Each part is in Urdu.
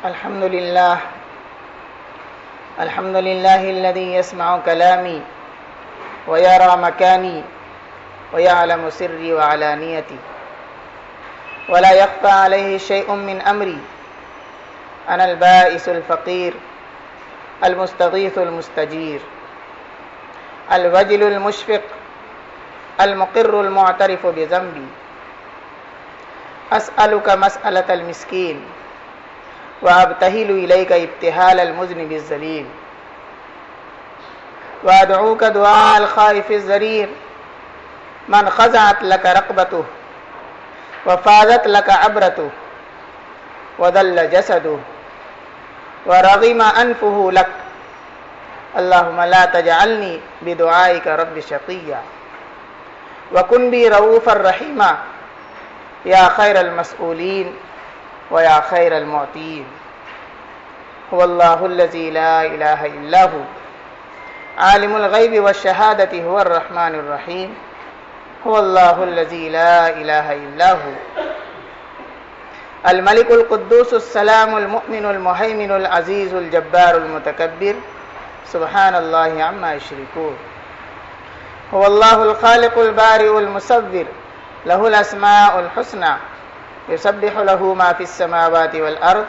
الحمد لله الذي يسمع كلامي ويرى مكاني ويعلم سري وعلانيتي ولا يخفى عليه شيء من أمري. أنا البائس الفقير المستغيث المستجير الوجل المشفق المقر المعترف بذنبي. أسألك مسألة المسكين وأبتهل إليك ابتهال المذنب الذليل وأدعوك دعاء الخائف الزرير من خضعت لك رقبته وفاضت لك عبرته وذل جسده ورغم أنفه لك. اللهم لا تجعلني بدعائك رب شقيا وكن بي رؤوفا رحيما يا خير المسؤولين ويا خير المعطين. هو الله الذي لا إله إلا هو عالم الغيب والشهادة هو الرحمن الرحيم. هو الله الذي لا إله إلا هو الملك القدوس السلام المؤمن المهيمن العزيز الجبار المتكبر. سبحان الله عما يشركون. هو الله الخالق البارئ المصور له الأسماء الحسنى يسبح له ما في السماوات والأرض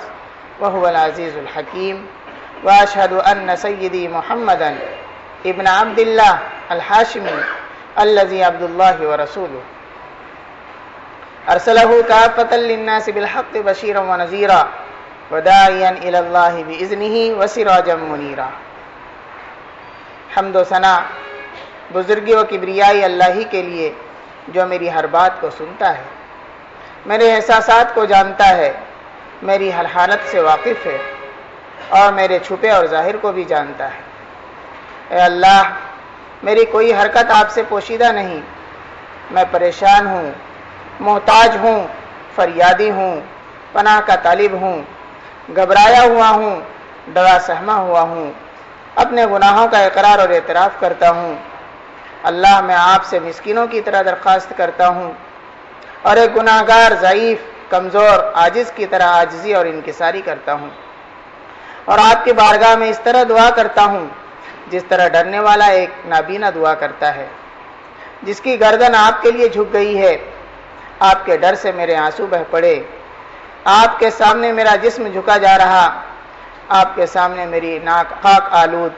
وهو العزيز الحكيم. وأشهد أن سيدي محمدا ابن عبد الله الحاشمي الذي عبد الله ورسوله أرسله كافة للناس بالحق بشيرا ونذيرا وداعيا إلى الله بإذنه وسراجا منيرا. حمد و ثنا بزرگی و کبریائی اللہ ہی کے لیے جو میری ہر بات کو سنتا ہے، میرے احساسات کو جانتا ہے، میری ہر حالت سے واقف ہے اور میرے چھپے اور ظاہر کو بھی جانتا ہے. اے اللہ، میری کوئی حرکت آپ سے پوشیدہ نہیں. میں پریشان ہوں، محتاج ہوں، فریادی ہوں، پناہ کا طالب ہوں، گھبرایا ہوا ہوں، ڈرا سہما ہوا ہوں. اپنے گناہوں کا اقرار اور اعتراف کرتا ہوں. اللہ، میں آپ سے مسکینوں کی طرح درخواست کرتا ہوں اور ایک گناہگار، ضعیف، کمزور، عاجز کی طرح عاجزی اور انکساری کرتا ہوں. اور آپ کی بارگاہ میں اس طرح دعا کرتا ہوں جس طرح ڈرنے والا ایک نابینا دعا کرتا ہے، جس کی گردن آپ کے لیے جھک گئی ہے. آپ کے ڈر سے میرے آنسو بہ پڑے. آپ کے سامنے میرا جسم جھکا جا رہا، آپ کے سامنے میری ناک خاک آلود.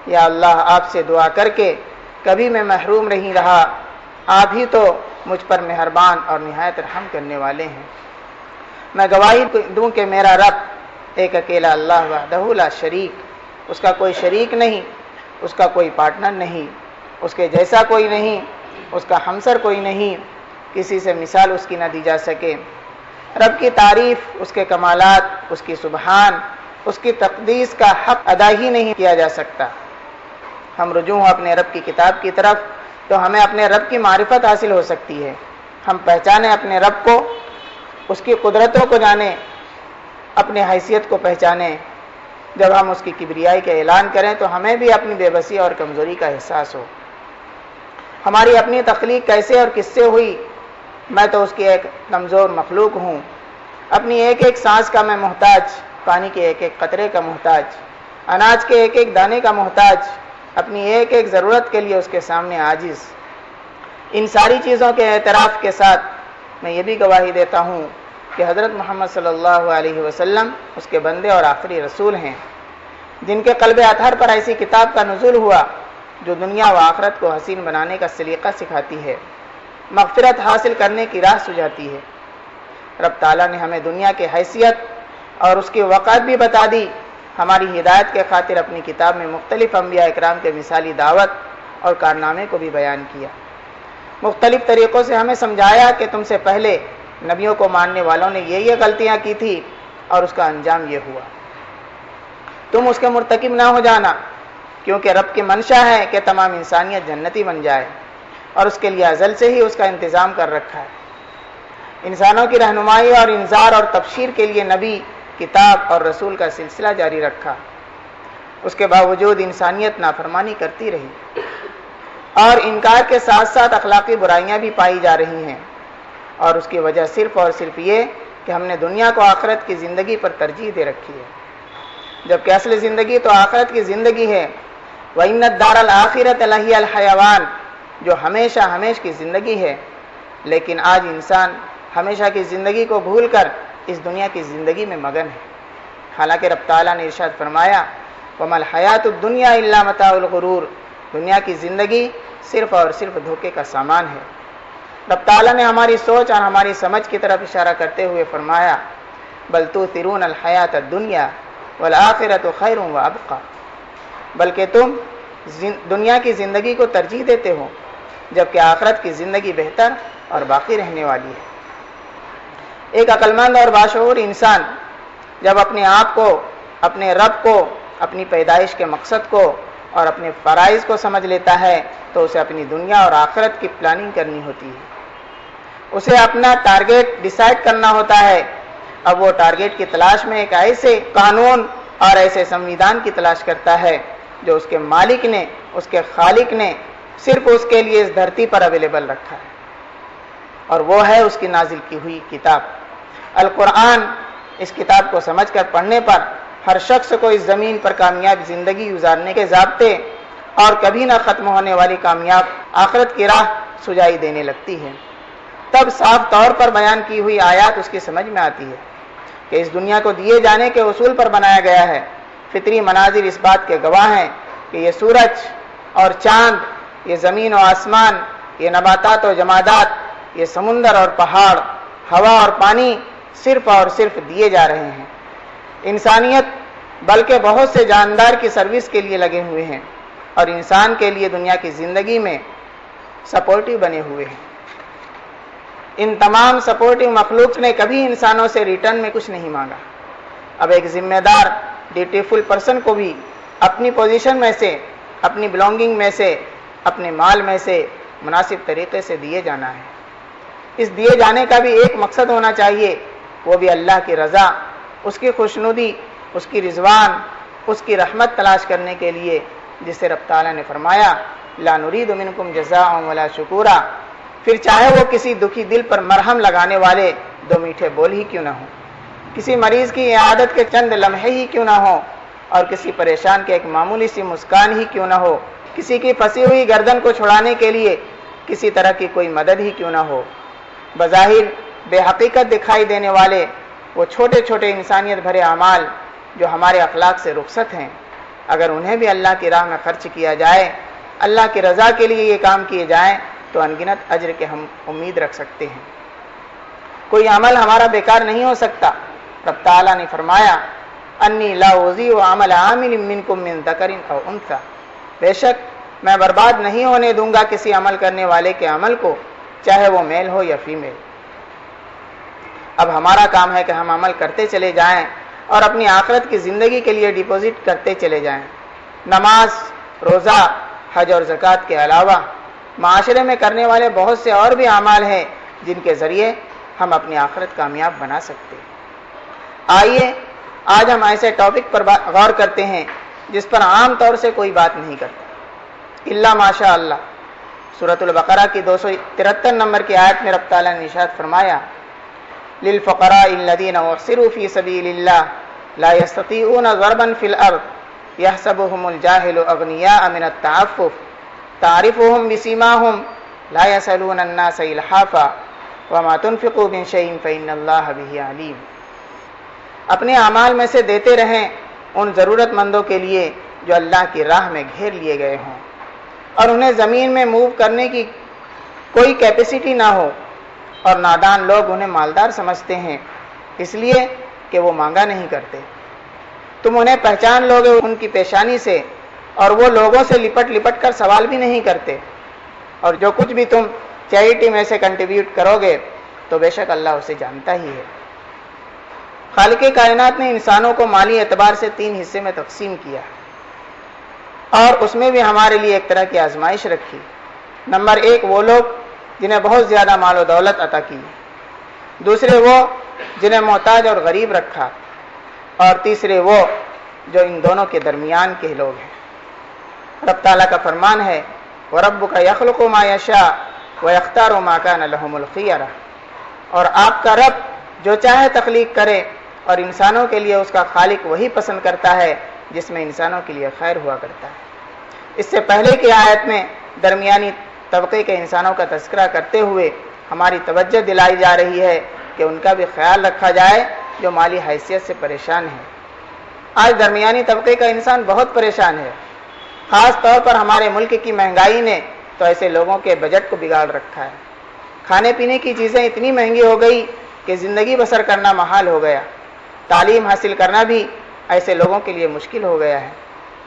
یا اللہ، آپ سے دعا کر کے کبھی میں محروم نہیں رہا. آپ ہی تو مجھ پر مہربان اور نہایت رحم کرنے والے ہیں. میں گواہی دوں کہ میرا رب ایک اکیلا اللہ وحدہ لا شریک، اس کا کوئی شریک نہیں، اس کا کوئی پارٹنر نہیں، اس کے جیسا کوئی نہیں، اس کا ہمسر کوئی نہیں، کسی سے مثال اس کی نہ دی جا سکے. رب کی تعریف، اس کے کمالات، اس کی سبحان، اس کی تقدیس کا حق ادا ہی نہیں کیا جا سکتا. ہم رجوع ہوں اپنے رب کی کتاب کی طرف تو ہمیں اپنے رب کی معرفت حاصل ہو سکتی ہے. ہم پہچانیں اپنے رب کو، اس کی قدرتوں کو جانیں، اپنے حیثیت کو پہچانیں. جب ہم اس کی کبریائی کا اعلان کریں تو ہمیں بھی اپنی بے بسی اور کمزوری کا احساس ہو. ہماری اپنی تخلیق کیسے اور کس سے ہوئی؟ میں تو اس کی ایک کمزور مخلوق ہوں. اپنی ایک ایک سانس کا میں محتاج، پانی کے ایک ایک قطرے کا محتاج، اناج کے ایک ایک دانے کا محتاج، اپنی ایک ایک ضرورت کے لیے اس کے سامنے عاجز. ان ساری چیزوں کے اعتراف کے ساتھ میں یہ بھی گواہی دیتا ہوں کہ حضرت محمد صلی اللہ علیہ وسلم اس کے بندے اور آخری رسول ہیں، جن کے قلب اطہر پر ایسی کتاب کا نزول ہوا جو دنیا و آخرت کو حسین بنانے کا سلیقہ سکھاتی ہے، مغفرت حاصل کرنے کی راہ سجاتی ہے. رب تعالیٰ نے ہمیں دنیا کی حیثیت اور اس کی وقعت بھی بتا دی. ہماری ہدایت کے خاطر اپنی کتاب میں مختلف انبیاء اکرام کے مثالی دعوت اور کارنامے کو بھی بیان کیا. مختلف طریقوں سے ہمیں سمجھایا کہ تم سے پہلے نبیوں کو ماننے والوں نے یہ غلطیاں کی تھی اور اس کا انجام یہ ہوا. تم اس کے مرتکب نہ ہو جانا، کیونکہ رب کی منشا ہے کہ تمام انسانیت جنتی بن جائے اور اس کے لیے ازل سے ہی اس کا انتظام کر رکھا ہے. انسانوں کی رہنمائی اور انذار اور تبشیر کے لیے نبی، کتاب اور رسول کا سلسلہ جاری رکھا. اس کے باوجود انسانیت نافرمانی کرتی رہی اور انکار کے ساتھ ساتھ اخلاقی برائیاں بھی پائی جا رہی ہیں، اور اس کی وجہ صرف اور صرف یہ کہ ہم نے دنیا کو آخرت کی زندگی پر ترجیح دے رکھی ہے، جبکہ اصل زندگی تو آخرت کی زندگی ہے۔ وَإِنَّ الدَّارَ الْآخِرَةَ لَهِيَ الْحَيَوَانُ، جو ہمیشہ ہمیش کی زندگی ہے۔ لیکن آج انسان ہمیشہ کی زندگی کو بھول کر اس دنیا کی زندگی میں مگن ہے، حالانکہ رب تعالیٰ نے ارشاد فرمایا وَمَا الْحَيَاةُ الدُّنْيَا إِلَّا مَتَاعُ الْغُرُورِ، دنیا کی زندگی صرف اور صرف دھوکے کا سامان ہے۔ رب تعالیٰ نے ہماری سوچ اور ہماری سمجھ کی طرف اشارہ کرتے ہوئے فرمایا بل تؤثرون الحیات الدنیا والآخرۃ خیر وابقی، بلکہ تم دنیا کی زندگی کو ترجیح دیتے ہو جبکہ آخرت کی زندگی بہتر اور باقی رہنے والی ہے۔ ایک عقل مند اور باشعور انسان جب اپنے آپ کو، اپنے رب کو، اپنی پیدائش کے مقصد کو اور اپنے فرائض کو سمجھ لیتا ہے تو اسے اپنی دنیا اور آخرت کی پلاننگ کرنی ہوتی ہے، اسے اپنا ٹارگیٹ ڈیسائیڈ کرنا ہوتا ہے۔ اب وہ ٹارگیٹ کی تلاش میں ایک ایسے قانون اور ایسے سنویدھان کی تلاش کرتا ہے جو اس کے مالک نے، اس کے خالق نے صرف اس کے لیے اس دھرتی پر اویلیبل رکھا ہے، اور وہ ہے اس کی نازل کی ہوئی کتاب القرآن۔ اس کتاب کو سمجھ کر پڑھنے پر ہر شخص کو اس زمین پر کامیاب زندگی گزارنے کے ضابطے اور کبھی نہ ختم ہونے والی کامیاب آخرت کی راہ سجائی دینے لگتی ہے۔ تب صاف طور پر بیان کی ہوئی آیات اس کی سمجھ میں آتی ہے کہ اس دنیا کو دیے جانے کے اصول پر بنایا گیا ہے۔ فطری مناظر اس بات کے گواہ ہیں کہ یہ سورج اور چاند، یہ زمین و آسمان، یہ نباتات و جمادات، یہ سمندر اور پہاڑ، ہوا اور پانی صرف اور صرف دیے جا رہے ہیں۔ انسانیت بلکہ بہت سے جاندار کی سروس کے لیے لگے ہوئے ہیں اور انسان کے لیے دنیا کی زندگی میں سپورٹیو بنے ہوئے ہیں۔ ان تمام سپورٹیو مخلوق نے کبھی انسانوں سے ریٹرن میں کچھ نہیں مانگا۔ اب ایک ذمہ دار ڈیوٹیفل پرسن کو بھی اپنی پوزیشن میں سے، اپنی بلونگنگ میں سے، اپنے مال میں سے مناسب طریقے سے دیے جانا ہے۔ اس دیے جانے کا بھی ایک مقصد ہونا چاہیے، وہ بھی اللہ کی رضا، اس کی خوشنودی، اس کی رضوان، اس کی رحمت تلاش کرنے کے لیے، جس سے رب تعالیٰ نے فرمایا لا نرید منکم جزاء ولا شکورا، پھر چاہے وہ کسی دکھی دل پر مرہم لگانے والے دو میٹھے بول ہی کیوں نہ ہوں، کسی مریض کی عیادت کے چند لمحے ہی کیوں نہ ہو، اور کسی پریشان کے ایک معمولی سی مسکان ہی کیوں نہ ہو، کسی کی پھنسی ہوئی گردن کو چھڑانے کے لیے کسی طرح کی کوئی مدد ہی کیوں نہ ہو۔ بظاہر بے حقیقت دکھائی دینے والے وہ چھوٹے چھوٹے انسانیت بھرے اعمال جو ہمارے اخلاق سے رخصت ہیں، اگر انہیں بھی اللہ کی راہ میں خرچ کیا جائے، اللہ کی رضا کے لیے یہ کام کیے جائیں تو انگنت اجر کے ہم امید رکھ سکتے ہیں۔ کوئی عمل ہمارا بیکار نہیں ہو سکتا۔ رب تعالیٰ نے فرمایا انی لا اضیع عمل عامل منکم من ذکر او انثی، بے شک میں برباد نہیں ہونے دوں گا کسی عمل کرنے والے کے عمل کو، چاہے وہ میل ہو یا فیمیل۔ اب ہمارا کام ہے کہ ہم عمل کرتے چلے جائیں اور اپنی آخرت کی زندگی کے لیے ڈپوزٹ کرتے چلے جائیں۔ نماز، روزہ، حج اور زکوٰۃ کے علاوہ معاشرے میں کرنے والے بہت سے اور بھی اعمال ہیں جن کے ذریعے ہم اپنی آخرت کامیاب بنا سکتے ہیں۔ آئیے آج ہم ایسے ٹاپک پر غور کرتے ہیں جس پر عام طور سے کوئی بات نہیں کرتا الا ماشاء اللہ۔ سورۃ البقرہ کی 273 نمبر کی آیت میں رب تعالیٰ نے ارشاد فرمایا للفقراء الذین احصروا فی سبیل اللہ لا یستطیعون ضربا فی الارض یحسبهم الجاہل اغنیاء من التعفف تعرفهم بسیماهم لا یسألون الناس الحافا وما تنفقوا من شیء فإن اللہ بہ علیم۔ اپنے اعمال میں سے دیتے رہیں ان ضرورت مندوں کے لیے جو اللہ کی راہ میں گھیر لیے گئے ہوں اور انہیں زمین میں موو کرنے کی کوئی کیپیسٹی نہ ہو، اور نادان لوگ انہیں مالدار سمجھتے ہیں اس لیے کہ وہ مانگا نہیں کرتے۔ تم انہیں پہچان لوگے ان کی پیشانی سے، اور وہ لوگوں سے لپٹ لپٹ کر سوال بھی نہیں کرتے، اور جو کچھ بھی تم چیریٹی میں سے کنٹریبیوٹ کرو گے تو بے شک اللہ اسے جانتا ہی ہے۔ خالق کائنات نے انسانوں کو مالی اعتبار سے 3 حصے میں تقسیم کیا اور اس میں بھی ہمارے لیے ایک طرح کی آزمائش رکھی۔ نمبر 1 وہ لوگ جنہیں بہت زیادہ مال و دولت عطا کی، دوسرے وہ جنہیں محتاج اور غریب رکھا، اور تیسرے وہ جو ان دونوں کے درمیان کے لوگ ہیں۔ رب تعالیٰ کا فرمان ہے وَرَبُّكَ يَخْلُقُ مَا يَشَاءُ وَيَخْتَارُ مَا كَانَ لَهُمُ الْخِيَرَةُ، اور آپ کا رب جو چاہے تخلیق کرے اور انسانوں کے لیے اس کا خالق وہی پسند کرتا ہے جس میں انسانوں کے لیے خیر ہوا کرتا ہے۔ اس سے پہلے کی آیت میں درمیانی طبقے کے انسانوں کا تذکرہ کرتے ہوئے ہماری توجہ دلائی جا رہی ہے کہ ان کا بھی خیال رکھا جائے جو مالی حیثیت سے پریشان ہے۔ آج درمیانی طبقے کا انسان بہت پریشان ہے، خاص طور پر ہمارے ملک کی مہنگائی نے تو ایسے لوگوں کے بجٹ کو بگاڑ رکھا ہے۔ کھانے پینے کی چیزیں اتنی مہنگی ہو گئی کہ زندگی بسر کرنا محال ہو گیا، تعلیم حاصل کرنا بھی ایسے لوگوں کے لیے مشکل ہو گیا ہے۔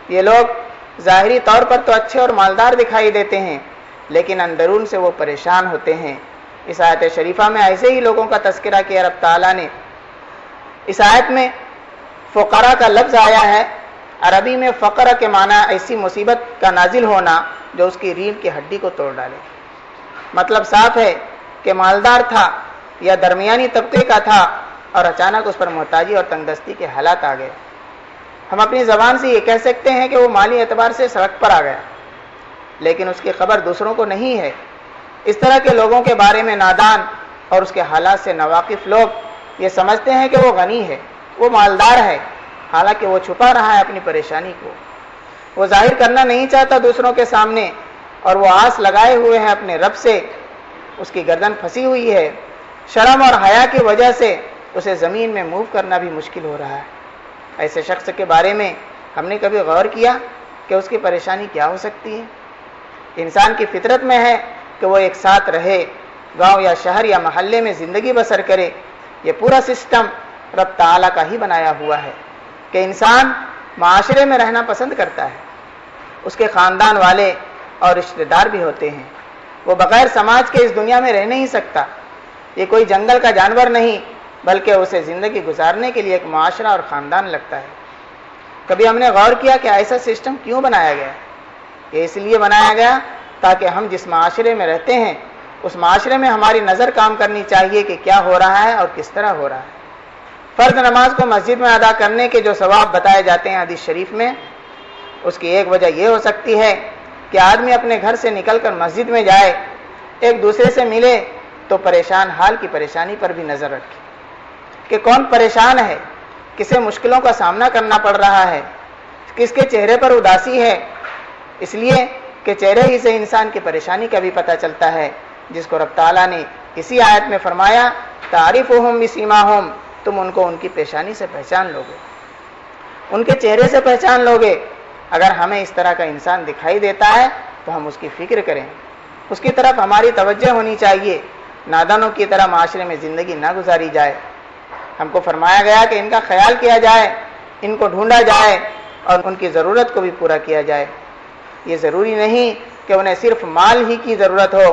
یہ لوگ ظاہری طور پر تو اچھے اور مالدار دکھائی دیتے ہیں، لیکن اندرون سے وہ پریشان ہوتے ہیں۔ اس آیت شریفہ میں ایسے ہی لوگوں کا تذکرہ کیا رب تعالیٰ نے۔ اس آیت میں فقراء کا لفظ آیا ہے۔ عربی میں فقر کے معنی ایسی مصیبت کا نازل ہونا جو اس کی ریڑھ کی ہڈی کو توڑ ڈالے۔ مطلب صاف ہے کہ مالدار تھا یا درمیانی طبقے کا تھا اور اچانک اس پر محتاجی اور تنگ دستی کے حالات آ گئے۔ ہم اپنی زبان سے یہ کہہ سکتے ہیں کہ وہ مالی اعتبار سے سڑک پر آ گیا، لیکن اس کی خبر دوسروں کو نہیں ہے۔ اس طرح کے لوگوں کے بارے میں نادان اور اس کے حالات سے ناواقف لوگ یہ سمجھتے ہیں کہ وہ غنی ہے، وہ مالدار ہے، حالانکہ وہ چھپا رہا ہے اپنی پریشانی کو۔ وہ ظاہر کرنا نہیں چاہتا دوسروں کے سامنے، اور وہ آس لگائے ہوئے ہے اپنے رب سے، اس کی گردن پھنسی ہوئی ہے۔ شرم اور حیا کی وجہ سے اسے زمین میں موو کرنا بھی مشکل ہو رہا ہے۔ ایسے شخص کے بارے میں ہم نے کبھی غور کیا کہ اس کی پریشانی کیا ہو سکتی ہے؟ انسان کی فطرت میں ہے کہ وہ ایک ساتھ رہے، گاؤں یا شہر یا محلے میں زندگی بسر کرے۔ یہ پورا سسٹم رب تعالیٰ کا ہی بنایا ہوا ہے کہ انسان معاشرے میں رہنا پسند کرتا ہے۔ اس کے خاندان والے اور رشتہ دار بھی ہوتے ہیں۔ وہ بغیر سماج کے اس دنیا میں رہ نہیں سکتا۔ یہ کوئی جنگل کا جانور نہیں، بلکہ اسے زندگی گزارنے کے لیے ایک معاشرہ اور خاندان لگتا ہے۔ کبھی ہم نے غور کیا کہ ایسا سسٹم کیوں بنایا گیا؟ یہ اس لیے بنایا گیا تاکہ ہم جس معاشرے میں رہتے ہیں اس معاشرے میں ہماری نظر کام کرنی چاہیے کہ کیا ہو رہا ہے اور کس طرح ہو رہا ہے۔ فرض نماز کو مسجد میں ادا کرنے کے جو ثواب بتائے جاتے ہیں حدیث شریف میں، اس کی ایک وجہ یہ ہو سکتی ہے کہ آدمی اپنے گھر سے نکل کر مسجد میں جائے، ایک دوسرے سے ملے تو پریشان حال کی پریشانی پر بھی نظر رکھے کہ کون پریشان ہے، کسے مشکلوں کا سامنا کرنا پڑ رہا ہے، کس کے چہرے پر اداسی ہے۔ اس لیے کہ چہرے ہی سے انسان کی پریشانی کا بھی پتہ چلتا ہے، جس کو رب تعالیٰ نے اسی آیت میں فرمایا تعریفہم بسیماہم، تم ان کو ان کی پیشانی سے پہچان لوگے، ان کے چہرے سے پہچان لوگے۔ اگر ہمیں اس طرح کا انسان دکھائی دیتا ہے تو ہم اس کی فکر کریں، اس کی طرف ہماری توجہ ہونی چاہیے۔ نادانوں کی طرح معاشرے میں زندگی نہ گزاری جائے۔ ہم کو فرمایا گیا کہ ان کا خیال کیا جائے، ان کو ڈھونڈا جائے اور ان کی ضرورت کو بھی پورا کیا جائے۔ یہ ضروری نہیں کہ انہیں صرف مال ہی کی ضرورت ہو،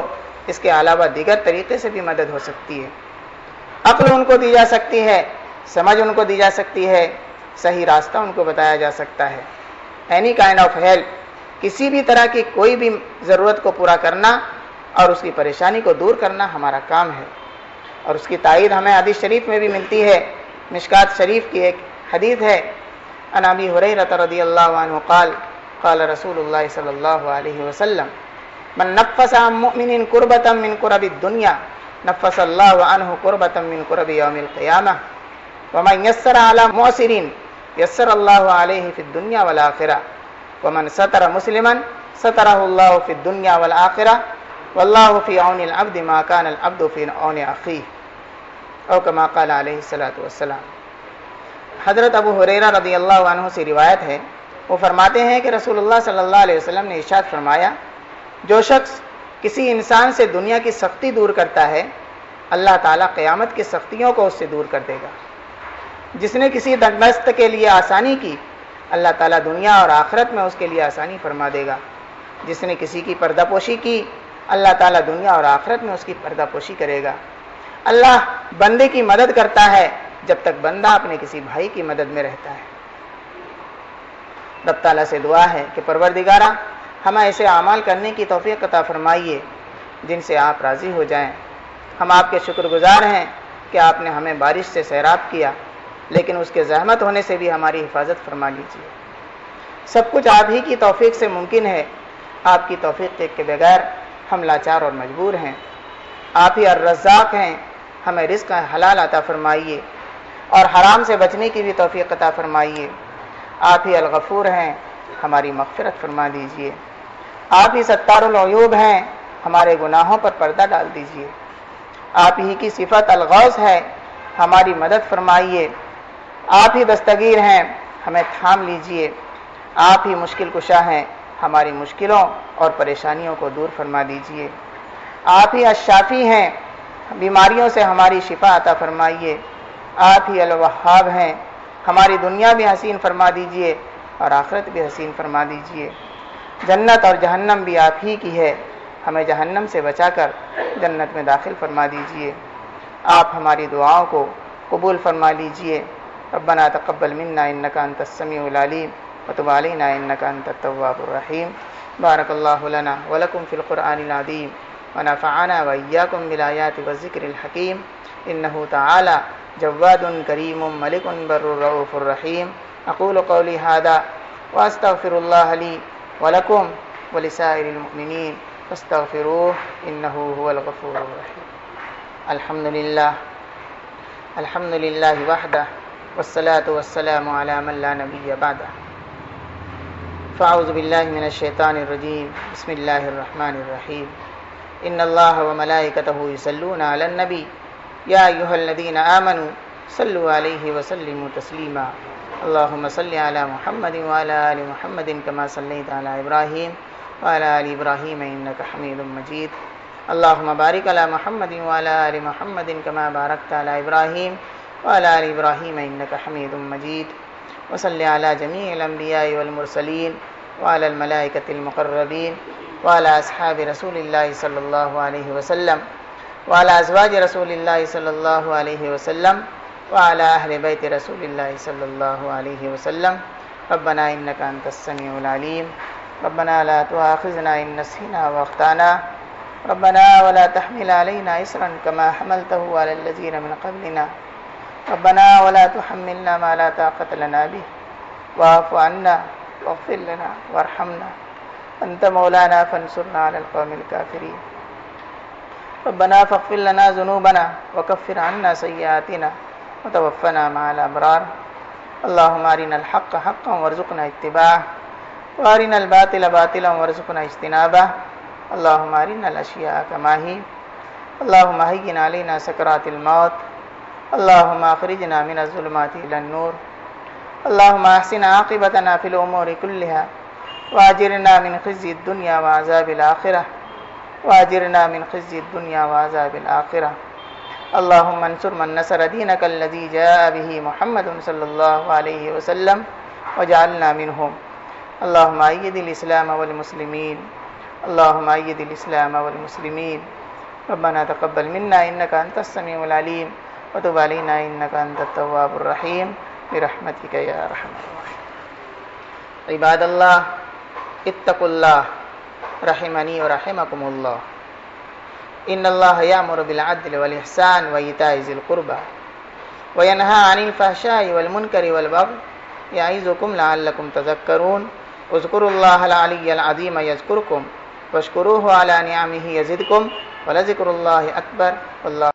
اس کے علاوہ دیگر طریقے سے بھی مدد ہو سکتی ہے۔ عقل ان کو دی جا سکتی ہے، سمجھ ان کو دی جا سکتی ہے، صحیح راستہ ان کو بتایا جا سکتا ہے۔ اینی کائنڈ آف ہیلپ، کسی بھی طرح کی کوئی بھی ضرورت کو پورا کرنا اور اس کی پریشانی کو دور کرنا ہمارا کام ہے۔ اور اس کی تائید ہمیں حدیث شریف میں بھی ملتی ہے۔ مشکات شریف کی ایک حدیث ہے، عن ابی ہریرہ رضی اللہ عنہ قال قال رسول اللہ صلی اللہ علیہ وسلم من نفس عن مؤمن کربۃ من کرب الدنیا نفس اللہ عنہ کربۃ من کرب یوم القیامہ ومن یسر علی معسر یسر اللہ علیہ فی الدنیا والآخرہ ومن ستر مسلما سترہ اللہ فی الدنیا والآخرہ واللہ فی عون العبد ما کان العبد فی عون اخیہ او کما قال علیہ الصلوۃ والسلام۔ حضرت ابو ہریرہ رضی اللہ عنہ سے روایت ہے، وہ فرماتے ہیں کہ رسول اللہ صلی اللہ علیہ وسلم نے ارشاد فرمایا، جو شخص کسی انسان سے دنیا کی سختی دور کرتا ہے، اللہ تعالیٰ قیامت کی سختیوں کو اس سے دور کر دے گا۔ جس نے کسی دست کے لیے آسانی کی، اللہ تعالیٰ دنیا اور آخرت میں اس کے لیے آسانی فرما دے گا۔ جس نے کسی کی پردہ پوشی کی، اللہ تعالیٰ دنیا اور آخرت میں اس کی پردہ پوشی کرے گا۔ اللہ بندے کی مدد کرتا ہے جب تک بندہ اپنے کسی بھائی کی مدد میں رہتا ہے۔ رب تعالیٰ سے دعا ہے کہ پروردگارہ ہمیں ایسے اعمال کرنے کی توفیق عطا فرمائیے جن سے آپ راضی ہو جائیں۔ ہم آپ کے شکر گزار ہیں کہ آپ نے ہمیں بارش سے سیراب کیا، لیکن اس کے زحمت ہونے سے بھی ہماری حفاظت فرما لیجیے۔ سب کچھ آپ ہی کی توفیق سے ممکن ہے، آپ کی توفیق کے بغیر ہم لاچار اور مجبور ہیں۔ آپ ہی الرزاق ہیں، ہمیں رزق حلال عطا فرمائیے اور حرام سے بچنے کی بھی توفیق عطا فرمائیے۔ آپ ہی الغفور ہیں، ہماری مغفرت فرما دیجیے۔ آپ ہی ستار العیوب ہیں، ہمارے گناہوں پر پردہ ڈال دیجیے۔ آپ ہی کی صفت الغوث ہے، ہماری مدد فرمائیے۔ آپ ہی دستگیر ہیں، ہمیں تھام لیجیے۔ آپ ہی مشکل کشا ہیں، ہماری مشکلوں اور پریشانیوں کو دور فرما دیجیے۔ آپ ہی الشافی ہیں، بیماریوں سے ہماری شفا عطا فرمائیے۔ آپ ہی الوہاب ہیں، ہماری دنیا بھی حسین فرما دیجیے اور آخرت بھی حسین فرما دیجیے۔ جنت اور جہنم بھی آپ ہی کی ہے، ہمیں جہنم سے بچا کر جنت میں داخل فرما دیجیے۔ آپ ہماری دعاؤں کو قبول فرما لیجیے۔ ربنا تقبل منا انک انت السمیع العلیم وتب علینا انک انت التواب الرحیم۔ بارک اللہ لنا ولکم فی القرآن العظیم ونفعنا وإياكم بالآيات والذكر الحكيم إنه تعالى جواد كريم ملك بر رؤوف رحيم۔ أقول قولي هذا وأستغفر الله لي ولكم ولسائر المؤمنين فاستغفروه إنه هو الغفور الرحيم۔ الحمد لله وحده والصلاة والسلام على من لا نبي بعده۔ فأعوذ بالله من الشيطان الرجيم، بسم الله الرحمن الرحيم۔ إن الله وملائكته يصلون على النبي يا أيها الذين آمنوا صلوا عليه وسلموا تسليما۔ اللهم صل على محمد وعلى آل محمد كما صليت على إبراهيم وعلى آل إبراهيم إنك حميد مجيد۔ اللهم بارك على محمد وعلى آل محمد كما باركت على إبراهيم وعلى آل إبراهيم إنك حميد مجيد۔ وصل على جميع الأنبياء والمرسلين وعلى الملائكة المقربين وعلى أصحاب رسول الله صلى الله عليه وسلم وعلى أزواج رسول الله صلى الله عليه وسلم وعلى أهل بيت رسول الله صلى الله عليه وسلم۔ ربنا إنك أنت السميع العليم، ربنا لا تؤاخذنا إن نسينا وأخطأنا، ربنا ولا تحمل علينا إصرا كما حملته على الذين من قبلنا، ربنا ولا تحملنا ما لا طاقة لنا به، واعف عنا واغفر لنا وارحمنا أنت مولانا فانصرنا على القوم الكافرين۔ ربنا فاغفر لنا ذنوبنا وكفر عنا سيئاتنا وتوفنا مع الأبرار۔ اللهم أرنا الحق حقا وارزقنا اتباعه وأرنا الباطل باطلا وارزقنا اجتنابه۔ اللهم أرنا الأشياء كما هي، اللهم هين علينا سكرات الموت، اللهم أخرجنا من الظلمات إلى النور، اللهم أحسن عاقبتنا في الأمور كلها وأجرنا من خزي الدنيا وعذاب الآخرة، وأجرنا من خزي الدنيا وعذاب الآخرة۔ اللهم انصر من نصر دينك الذي جاء به محمد صلى الله عليه وسلم واجعلنا منهم۔ اللهم أيد الإسلام والمسلمين، اللهم أيد الإسلام والمسلمين۔ ربنا تقبل منا إنك أنت السميع العليم وتب علينا إنك أنت التواب الرحيم برحمتك يا أرحم الراحمين۔ عباد الله اتقوا الله رحمني ورحمكم الله۔ إن الله يأمر بالعدل والإحسان وإيتاء ذي القربى وينهى عن الفحشاء والمنكر والبغي يعظكم لعلكم تذكرون۔ اذكروا الله العلي العظيم يذكركم واشكروه على نعمه يزدكم ولذكر الله أكبر والله